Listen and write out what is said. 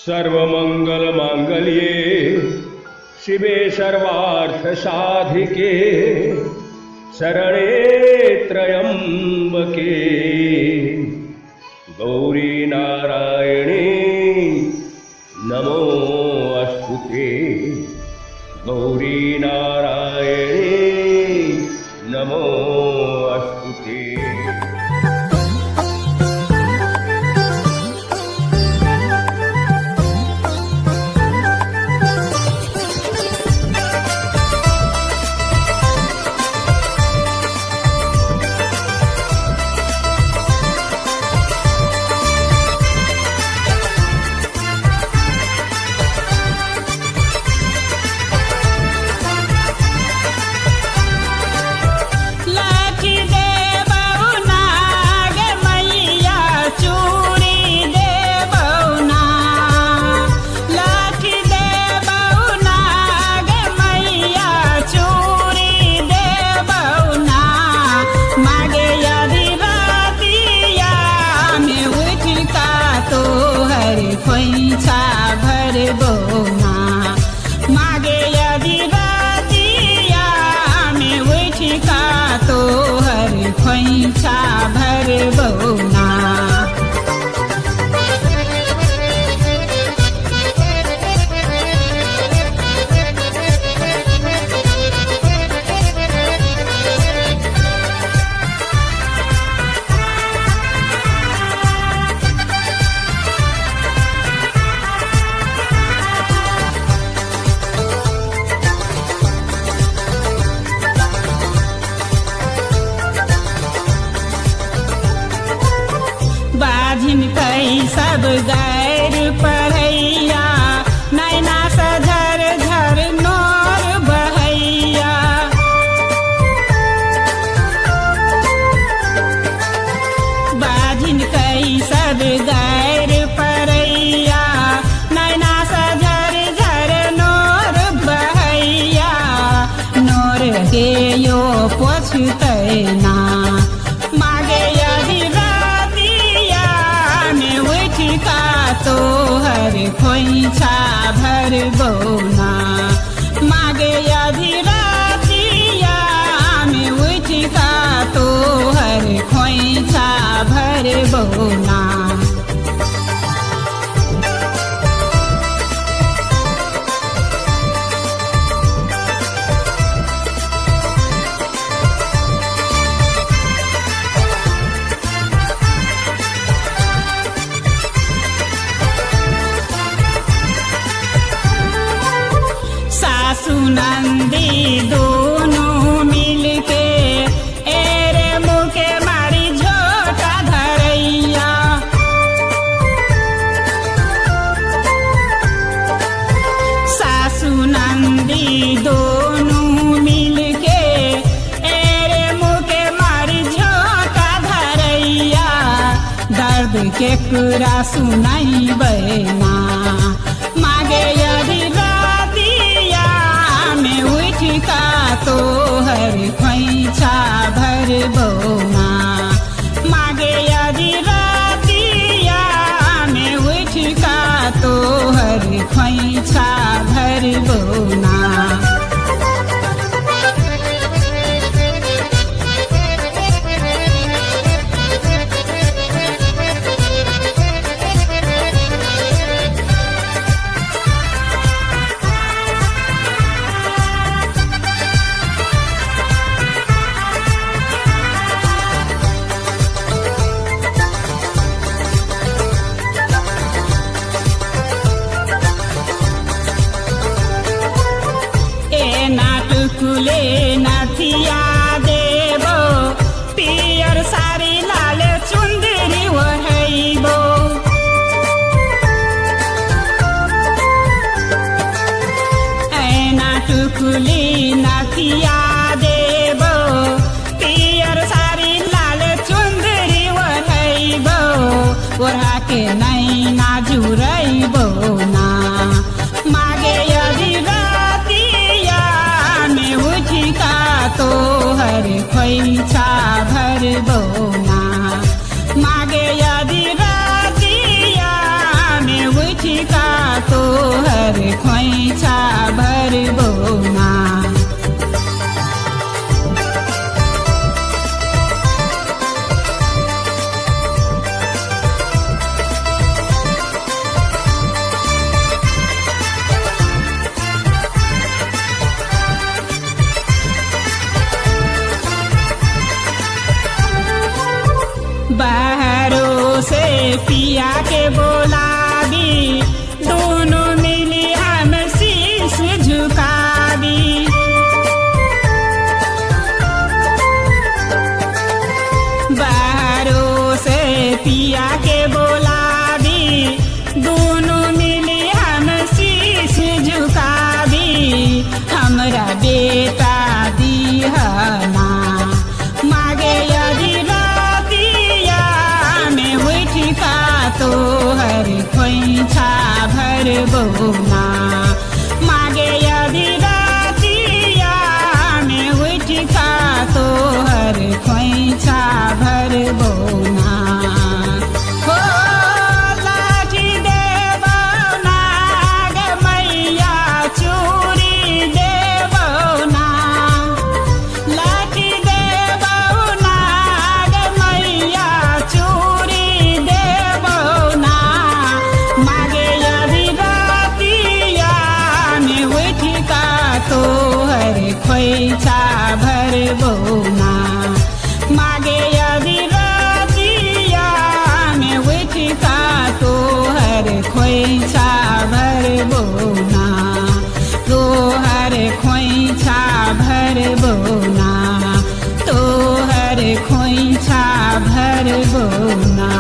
सर्वमंगलमांगल्ये शिवे सर्वार्थसाधिके शरणे त्र्यंबके गौरी नारायणे नमोऽस्तुते। गौरी नारायणे नमोऽस्तुते। सब गैर पढ़ैया नैना सधर झर नोर बहैया। बाजिन कई सब गैर पढ़ैया नैना सधर झर नोर बहैया। नोर के यो पोछतैना मागे यदि तोहर खोइछा भर बौना। मागे यदि रातिया में उठ का तोहर खोइछा भर बौना। सुनंदी दोनों मिलके एरे मुके मारी झोटा धरैया। सासु नंदी दोनों मिलके एरे मुके मारी झोटा धरैया। दर्द के कुरा सुनाई बना मागे यदि का तोहर खोइछा भर बौना। मागे यदि रातिया में उठ का तोहर खोइछा भर बौना। भरबौना मागे यदि रातिया में उठिका तोहर खोइछा भरबौना बाहरों से पिया के बोलावी दोनों मिली हम शीश झुकावी बाहरों से पिया के बोलावी दोनों मिली हम शीश झुकावी हमरा बेटा दीहना मागे यदि तोहर खोइछा भरबौना मागे यदि रातिया में उठिका तोहर खोइछा भरबौना हो लाठी देबौना गे मैया चूड़ी देबौना लाठी देबौना गे मैया चूड़ी तोहर खोइछा भरबौना मागे यदि रातिया में उठिका तोहर खोइछा भरबौना तोहर खोइछा भरबौना तोहर खोइछा भरबौना।